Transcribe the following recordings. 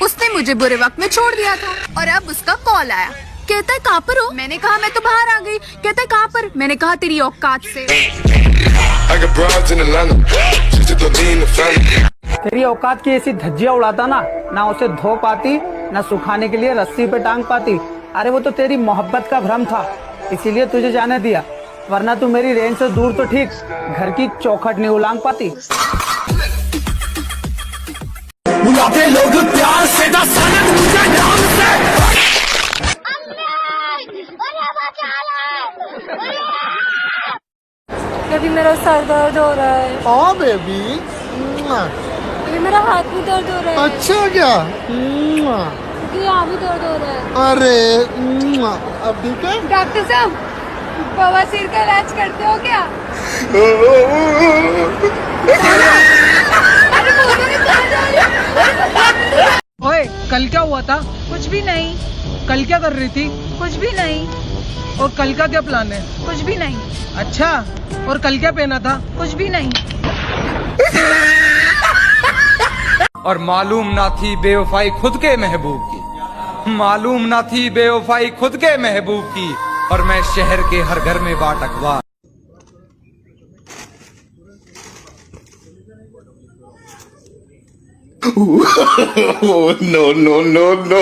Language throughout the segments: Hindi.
उसने मुझे बुरे वक्त में छोड़ दिया था और अब उसका कॉल आया, कहता है कहाँ पर हो? मैंने कहा मैं तो बाहर आ गई। कहता है कहाँ पर? मैंने कहा तेरी औकात से। तेरी औकात की ऐसी धज्जियां उड़ाता ना उसे धो पाती, ना सुखाने के लिए रस्सी पे टांग पाती। अरे वो तो तेरी मोहब्बत का भ्रम था, इसीलिए तुझे जाने दिया, वरना तू मेरी रेंज से दूर तो ठीक, घर की चौखट नहीं उलांग पाती। बुलाते लोग प्यार से मुझे नाम से। अभी मेरा सर दर्द हो रहा है। हाँ बेबी। अभी मेरा हाथ भी दर्द हो रहा है। अच्छा क्या? यहाँ भी दर्द हो रहा है। अरे अब ठीक है? डॉक्टर साहब, बवासीर का इलाज करते हो क्या? ओए, कल क्या हुआ था? कुछ भी नहीं। कल क्या कर रही थी? कुछ भी नहीं। और कल का क्या प्लान है? कुछ भी नहीं। अच्छा, और कल क्या पहना था? कुछ भी नहीं। और मालूम ना थी बेवफाई खुद के महबूब की, मालूम ना थी बेवफाई खुद के महबूब की, और मैं शहर के हर घर में बाट अखबार। No, no, no, no.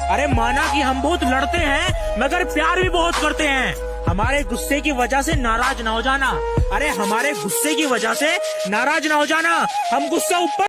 अरे माना कि हम बहुत लड़ते हैं मगर प्यार भी बहुत करते हैं। हमारे गुस्से की वजह से नाराज ना हो जाना। अरे हमारे गुस्से की वजह से नाराज ना हो जाना। हम गुस्सा ऊपर।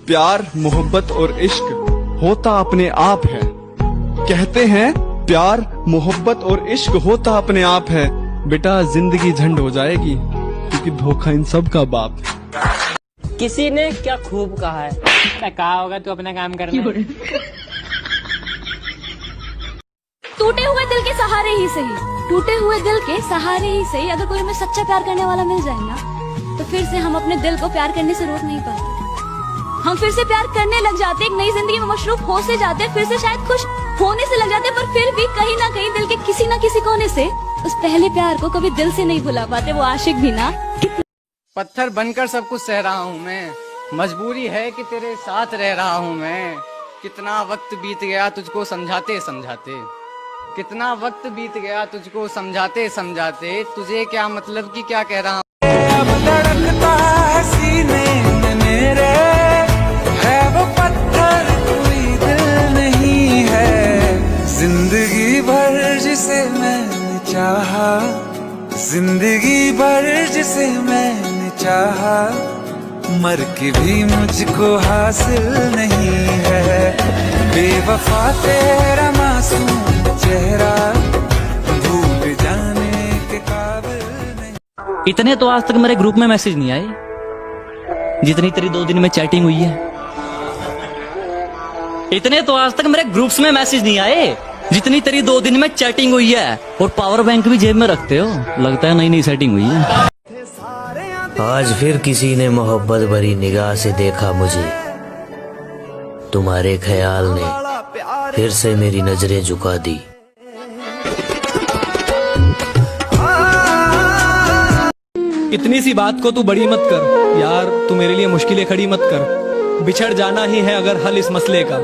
प्यार, मोहब्बत और इश्क होता अपने आप है। कहते हैं प्यार, मोहब्बत और इश्क होता अपने आप है। बेटा जिंदगी झंड हो जाएगी क्योंकि धोखा इन सब का बाप है। किसी ने क्या खूब कहा है, कहा होगा तू अपना काम करना। टूटे हुए दिल के सहारे ही सही, टूटे हुए दिल के सहारे ही सही, अगर कोई हमें सच्चा प्यार करने वाला मिल जाए ना, तो फिर से हम अपने दिल को प्यार करने से रोक नहीं पाते। हम फिर से प्यार करने लग जाते, एक नई जिंदगी में मशरूफ हो से जाते, फिर से शायद खुश होने से लग जाते, पर फिर भी कहीं ना कहीं दिल के किसी ना किसी कोने से उस पहले प्यार को कभी दिल से नहीं भुला पाते। वो आशिक भी ना। पत्थर बनकर सब कुछ सह रहा हूँ मैं, मजबूरी है कि तेरे साथ रह रहा हूँ मैं। कितना वक्त बीत गया तुझको समझाते समझाते, कितना वक्त बीत गया तुझको समझाते समझाते, तुझे क्या मतलब कि क्या कह रहा हूँ। अब धड़कता है सीने में मेरे, है वो पत्थर कोई दिल नहीं है। जिंदगी भर जिसे मैंने चाहा, जिंदगी भर जिसे मैंने चाहा, मर के भी मुझको हासिल नहीं है। बेवफा तेरा मासूम चेहरा भूल जाने के काबिल नहीं। इतने तो आज तक मेरे ग्रुप में मैसेज नहीं आए जितनी तेरी 2 दिन में चैटिंग हुई है। इतने तो आज तक मेरे ग्रुप्स में मैसेज नहीं आए जितनी तेरी 2 दिन में चैटिंग हुई है। और पावर बैंक भी जेब में रखते हो, लगता है नई नई सेटिंग हुई है। आज फिर किसी ने मोहब्बत भरी निगाह से देखा मुझे, तुम्हारे ख्याल ने फिर से मेरी नजरें झुका दी। इतनी सी बात को तू बड़ी मत कर यार, तू मेरे लिए मुश्किलें खड़ी मत कर। बिछड़ जाना ही है अगर हल इस मसले का,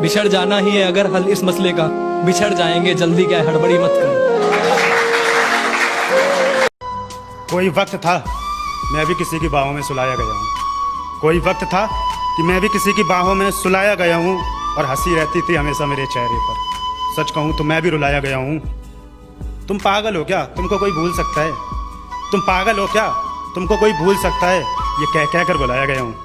बिछड़ जाना ही है अगर हल इस मसले का, बिछड़ जाएंगे जल्दी क्या हड़बड़ी मत कर। कोई वक्त था मैं भी किसी की बाहों में सुलाया गया हूँ, कोई वक्त था कि मैं भी किसी की बाहों में सुलाया गया हूँ, और हंसी रहती थी हमेशा मेरे चेहरे पर। सच कहूँ तो मैं भी रुलाया गया हूँ। तुम पागल हो क्या, तुमको कोई भूल सकता है? तुम पागल हो क्या, तुमको कोई भूल सकता है? ये कह कर बुलाया गया हूँ।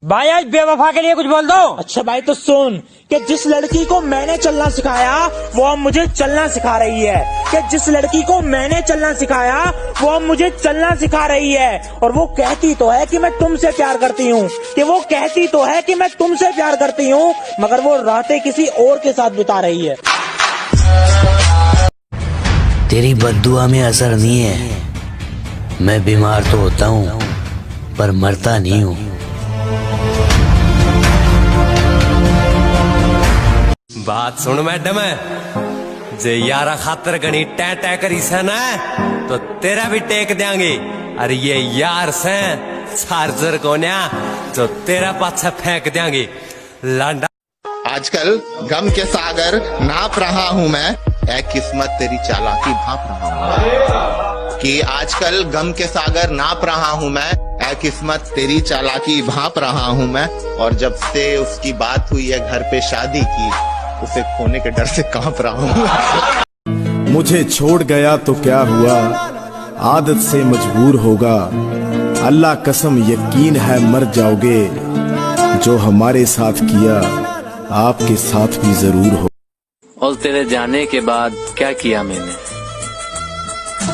भाई आज बेवफा के लिए कुछ बोल दो। अच्छा भाई तो सुन कि जिस लड़की को मैंने चलना सिखाया वो अब मुझे चलना सिखा रही है, कि जिस लड़की को मैंने चलना सिखाया वो अब मुझे चलना सिखा रही है। और वो कहती तो है कि मैं तुमसे प्यार करती हूँ, कि वो कहती तो है कि मैं तुमसे प्यार करती हूँ, मगर वो रातें किसी और के साथ बिता रही है। तेरी बद्दुआ में असर नहीं है, मैं बीमार तो होता हूँ पर मरता नहीं हूँ। बात सुन मैडम, जे यारा खातर गणी टै टै करी से न तो तेरा भी टेक देंगे। अरे ये यार से चार्जर को न्या जो तेरा पाछा फेंक देंगे लांडा। आजकल गम के सागर नाप रहा हूँ मैं, ऐ किस्मत तेरी चालाकी भाप रहा हूँ। कि आजकल गम के सागर नाप रहा हूँ मैं, ऐ किस्मत तेरी चालाकी भाप रहा हूँ मैं। और जब से उसकी बात हुई है घर पे शादी की, उसे खोने के डर से कांप रहा हूँ। मुझे छोड़ गया तो क्या हुआ, आदत से मजबूर होगा। अल्लाह कसम यकीन है मर जाओगे, जो हमारे साथ किया आपके साथ भी जरूर हो। और तेरे जाने के बाद क्या किया मैंने,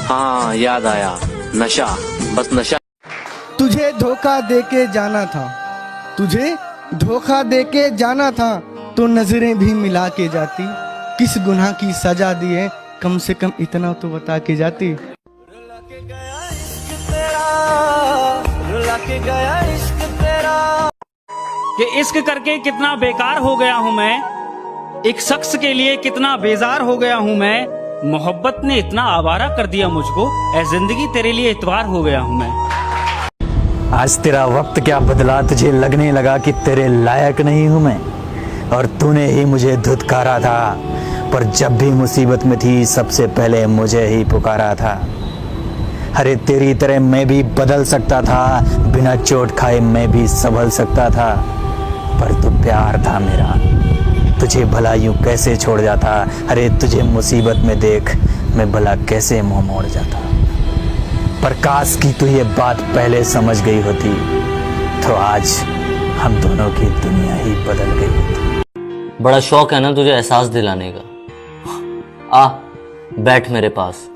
हाँ याद आया, नशा, बस नशा। तुझे धोखा देके जाना था, तुझे धोखा देके जाना था, तो नजरें भी मिला के जाती। किस गुनाह की सजा दी है, कम से कम इतना तो बता के जाती। कि इश्क करके कितना बेकार हो गया हूँ मैं, एक शख्स के लिए कितना बेजार हो गया हूँ मैं। मोहब्बत ने इतना आवारा कर दिया मुझको, ऐ जिंदगी तेरे लिए इतवार हो गया हूँ मैं। आज तेरा वक्त क्या बदला, तुझे लगने लगा कि तेरे लायक नहीं हूँ मैं, और तूने ही मुझे धुतकारा था। पर जब भी मुसीबत में थी सबसे पहले मुझे ही पुकारा था। अरे तेरी तरह मैं भी बदल सकता था, बिना चोट खाए मैं भी संभल सकता था। पर तू प्यार था मेरा, तुझे भला यूं कैसे छोड़ जाता। अरे तुझे मुसीबत में देख मैं भला कैसे मुंह मोड़ जाता। पर काश की तू ये बात पहले समझ गई होती, तो आज हम दोनों की दुनिया ही बदल गई होती। बड़ा शौक है ना तुझे एहसास दिलाने का, आ बैठ मेरे पास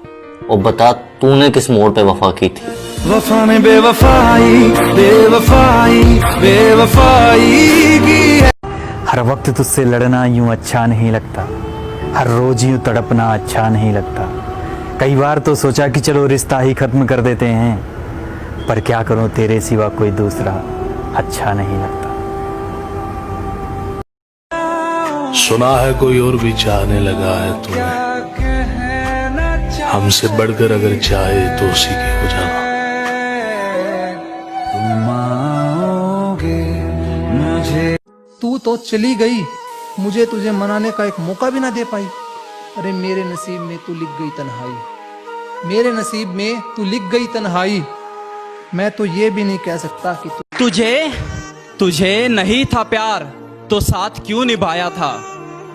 और बता तूने किस मोड़ पे वफा की थी। वफा ने बेवफाई बेवफाई बेवफाई की है। हर वक्त तुझसे लड़ना यूं अच्छा नहीं लगता, हर रोज यूं तड़पना अच्छा नहीं लगता। कई बार तो सोचा कि चलो रिश्ता ही खत्म कर देते हैं, पर क्या करूं तेरे सिवा कोई दूसरा अच्छा नहीं लगता। सुना है कोई और भी चाहने लगा है तुम्हें, हमसे बढ़कर अगर चाहे तो उसी के हो जाना। तू तो चली गई, मुझे तुझे मनाने का एक मौका भी ना दे पाई। अरे मेरे नसीब में तू लिख गई तन्हाई, मेरे नसीब में तू लिख गई तन्हाई। मैं तो ये भी नहीं कह सकता कि तुझे नहीं था प्यार तो साथ क्यों निभाया था।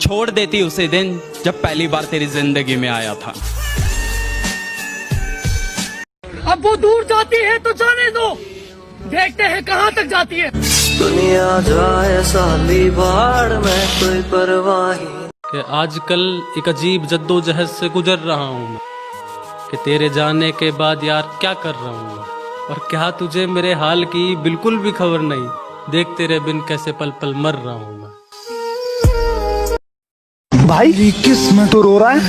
छोड़ देती उसे दिन जब पहली बार तेरी जिंदगी में आया था। अब वो दूर जाती है तो जाने दो, देखते हैं कहाँ तक जाती है। दुनिया जाए साली बाढ़ में कोई परवाह कि आजकल एक अजीब जद्दोजहद से गुजर रहा हूँ मैं, कि तेरे जाने के बाद यार क्या कर रहा हूँ मैं। और क्या तुझे मेरे हाल की बिल्कुल भी खबर नहीं, देख तेरे बिन कैसे पल पल मर रहा हूँ मैं। भाई किस्मत तो रो रहा है,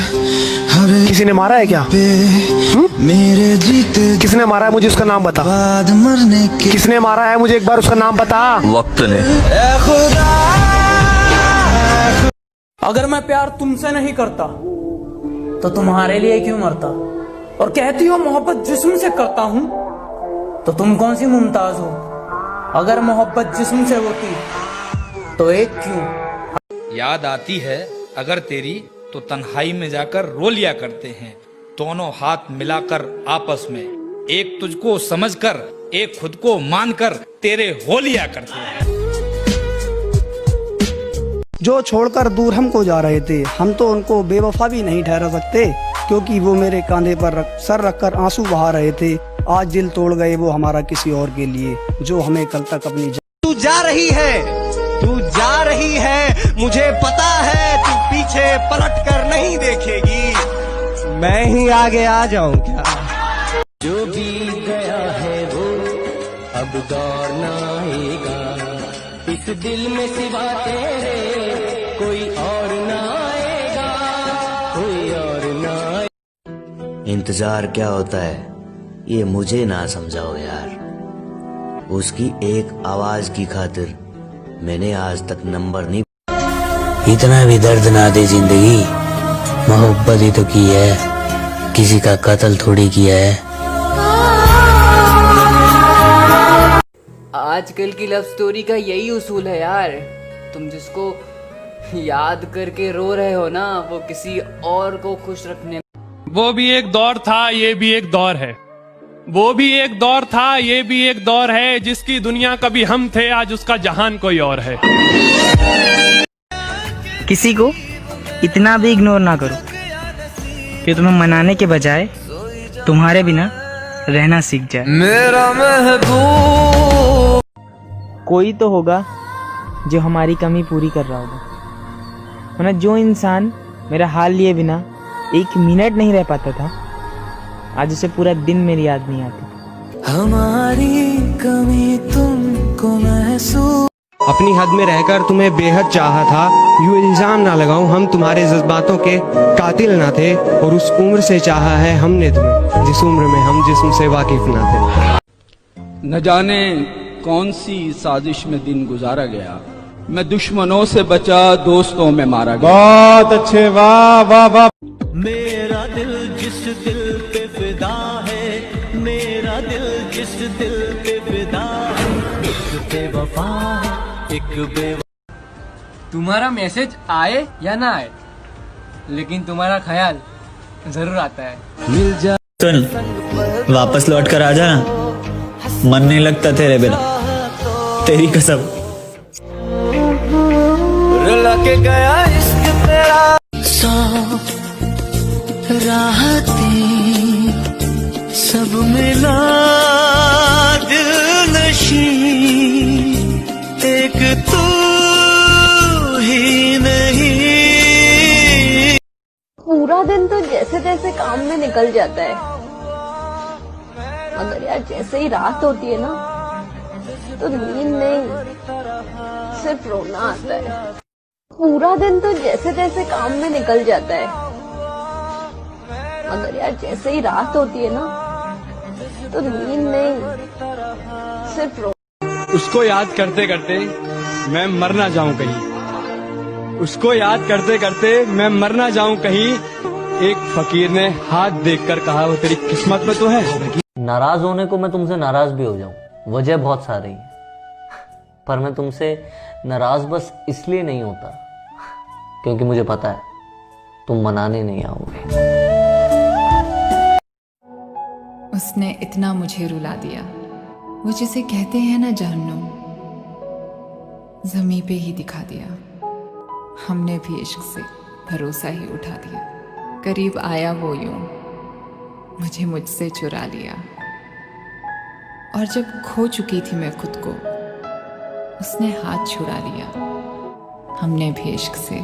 किसी ने मारा है क्या? मेरे जीते किसने मारा है, मुझे उसका नाम बता। बाद मरने के किसने मारा है, मुझे एक बार उसका नाम बता। वक्त ने। अगर मैं प्यार तुमसे नहीं करता तो तुम्हारे लिए क्यों मरता। और कहती हो मोहब्बत जिस्म से करता हूँ, तो तुम कौन सी मुमताज हो। अगर मोहब्बत जिस्म से होती तो एक क्यों। याद आती है अगर तेरी तो तन्हाई में जाकर रो लिया करते हैं, दोनों हाथ मिलाकर आपस में, एक तुझको समझकर एक खुद को मानकर तेरे हो लिया करते हैं। जो छोड़कर दूर हमको जा रहे थे, हम तो उनको बेवफा भी नहीं ठहरा सकते, क्योंकि वो मेरे कांधे पर सर रखकर आंसू बहा रहे थे। आज दिल तोड़ गए वो हमारा किसी और के लिए, जो हमें कल तक अपनी तू जा रही है, तू जा रही है, मुझे पता है तू पीछे पलट कर नहीं देखेगी, मैं ही आगे आ जाऊं क्या। जो बीत गया है वो अब दौर ना आएगा, इस दिल में सिवा तेरे कोई और ना आएगा, कोई और ना आएगा। इंतजार क्या होता है ये मुझे ना समझाओ यार। उसकी एक आवाज की खातिर मैंने आज तक नंबर नहीं। इतना भी दर्द ना दे जिंदगी, मोहब्बत ही तो की है, किसी का कत्ल थोड़ी किया है। आजकल की लव स्टोरी का यही उसूल है यार, तुम जिसको याद करके रो रहे हो ना, वो किसी और को खुश रखने। वो भी एक दौर था, ये भी एक दौर है। वो भी एक दौर था, ये भी एक दौर है। जिसकी दुनिया कभी हम थे, आज उसका जहान कोई और है। किसी को इतना भी इग्नोर ना करो कि तुम्हें मनाने के बजाय तुम्हारे बिना रहना सीख जाए। मेरा महबूब। कोई तो होगा जो हमारी कमी पूरी कर रहा होगा, वरना जो इंसान मेरा हाल लिए बिना एक मिनट नहीं रह पाता था, आज उसे पूरा दिन मेरी याद नहीं आती। हमारी कमी तुमको महसूस। अपनी हद में रहकर तुम्हें बेहद चाहा था, यूं इल्जाम ना लगाऊं हम तुम्हारे जज्बातों के कातिल ना थे, और उस उम्र से चाहा है हमने तुम्हें जिस उम्र में हम जिस्म से वाकिफ ना थे। न जाने कौन सी साजिश में दिन गुजारा गया, मैं दुश्मनों से बचा, दोस्तों में मारा गया। बहुत अच्छे, वाह वाह वाह। मेरा दिल जिस दिल पे फिदा है, मेरा दिल जिस दिल पे फिदा है, एक बेवफा है, एक बेवफा। तुम्हारा मैसेज आए या ना आए, लेकिन तुम्हारा ख्याल जरूर आता है। मिल जा। सुन, वापस लौट कर आ जा, मन नहीं लगता तेरे बिना, तेरी कसम। रुला के गया इश्क तेरा। राहतें सब मिला दिल नशी, एक तू ही नहीं। पूरा दिन तो जैसे तैसे काम में निकल जाता है, मगर यार जैसे ही रात होती है ना, तो नींद नहीं, सिर्फ रोना आता है। पूरा दिन तो जैसे तैसे काम में निकल जाता है, मगर यार जैसे ही रात होती है ना, तो नींद नहीं, सिर्फ उसको याद करते करते मैं मर ना जाऊं कहीं, उसको याद करते करते मैं मर ना जाऊं कहीं। एक फकीर ने हाथ देखकर कहा, वो तेरी किस्मत में तो है। नाराज होने को मैं तुमसे नाराज भी हो जाऊं, वजह बहुत सारी है, पर मैं तुमसे नाराज बस इसलिए नहीं होता क्योंकि मुझे पता है तुम मनाने नहीं आओगे। उसने इतना मुझे रुला दिया, वो जिसे कहते हैं ना जहन्नुम, ज़मीं पे ही दिखा दिया। हमने भी इश्क से भरोसा ही उठा दिया, करीब आया वो यूं, मुझे मुझसे चुरा लिया। और जब खो चुकी थी मैं खुद को, उसने हाथ छुड़ा लिया। हमने भी इश्क से